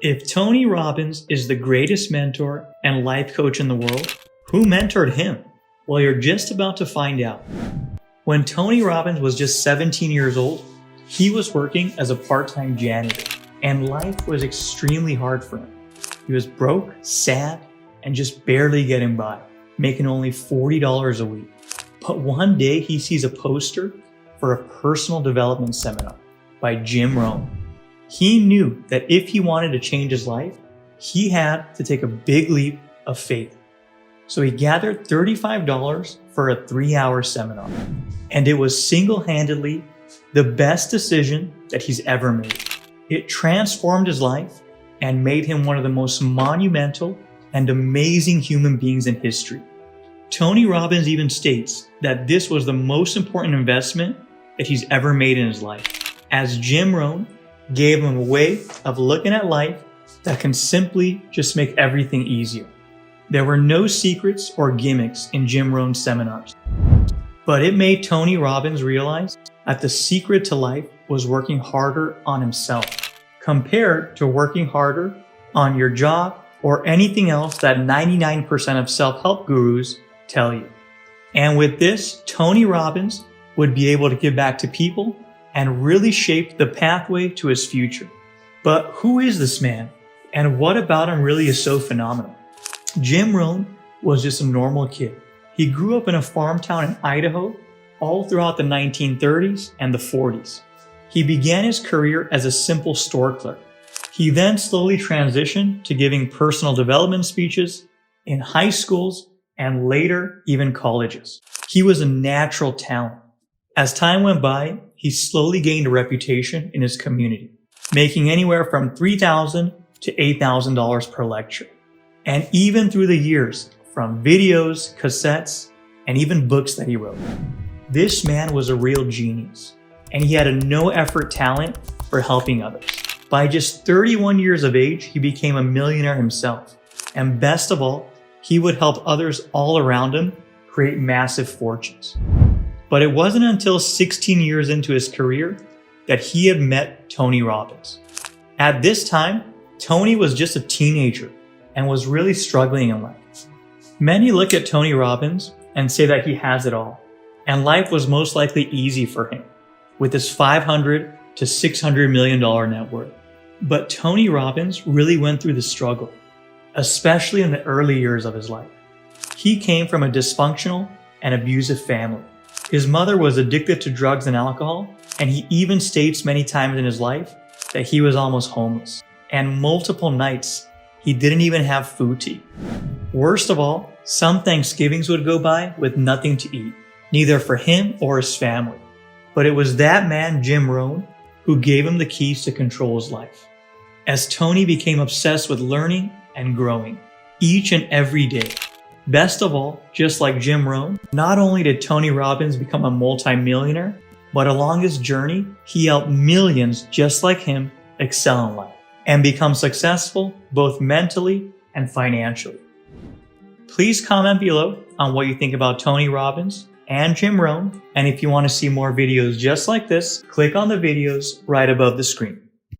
If Tony Robbins is the greatest mentor and life coach in the world, who mentored him? Well, you're just about to find out. When Tony Robbins was just 17 years old, he was working as a part-time janitor, and life was extremely hard for him. He was broke, sad, and just barely getting by, making only $40 a week. But one day he sees a poster for a personal development seminar by Jim Rohn. He knew that if he wanted to change his life, he had to take a big leap of faith. So he gathered $35 for a 3-hour seminar. And it was single-handedly the best decision that he's ever made. It transformed his life and made him one of the most monumental and amazing human beings in history. Tony Robbins even states that this was the most important investment that he's ever made in his life, as Jim Rohn gave him a way of looking at life that can simply just make everything easier. There were no secrets or gimmicks in Jim Rohn's seminars, but it made Tony Robbins realize that the secret to life was working harder on himself, compared to working harder on your job or anything else that 99% of self-help gurus tell you. And with this, Tony Robbins would be able to give back to people and really shape the pathway to his future. But who is this man? And what about him really is so phenomenal? Jim Rohn was just a normal kid. He grew up in a farm town in Idaho all throughout the 1930s and the 40s. He began his career as a simple store clerk. He then slowly transitioned to giving personal development speeches in high schools and later even colleges. He was a natural talent. As time went by, he slowly gained a reputation in his community, making anywhere from $3,000 to $8,000 per lecture. And even through the years, from videos, cassettes, and even books that he wrote, this man was a real genius, and he had a no-effort talent for helping others. By just 31 years of age, he became a millionaire himself. And best of all, he would help others all around him create massive fortunes. But it wasn't until 16 years into his career that he had met Tony Robbins. At this time, Tony was just a teenager and was really struggling in life. Many look at Tony Robbins and say that he has it all, and life was most likely easy for him with his $500 to $600 million net worth. But Tony Robbins really went through the struggle, especially in the early years of his life. He came from a dysfunctional and abusive family. His mother was addicted to drugs and alcohol, and he even states many times in his life that he was almost homeless. And multiple nights, he didn't even have food to eat. Worst of all, some Thanksgivings would go by with nothing to eat, neither for him or his family. But it was that man, Jim Rohn, who gave him the keys to control his life. As Tony became obsessed with learning and growing, each and every day. Best of all, just like Jim Rohn, not only did Tony Robbins become a multi-millionaire, but along his journey, he helped millions just like him excel in life and become successful both mentally and financially. Please comment below on what you think about Tony Robbins and Jim Rohn, and if you want to see more videos just like this, click on the videos right above the screen.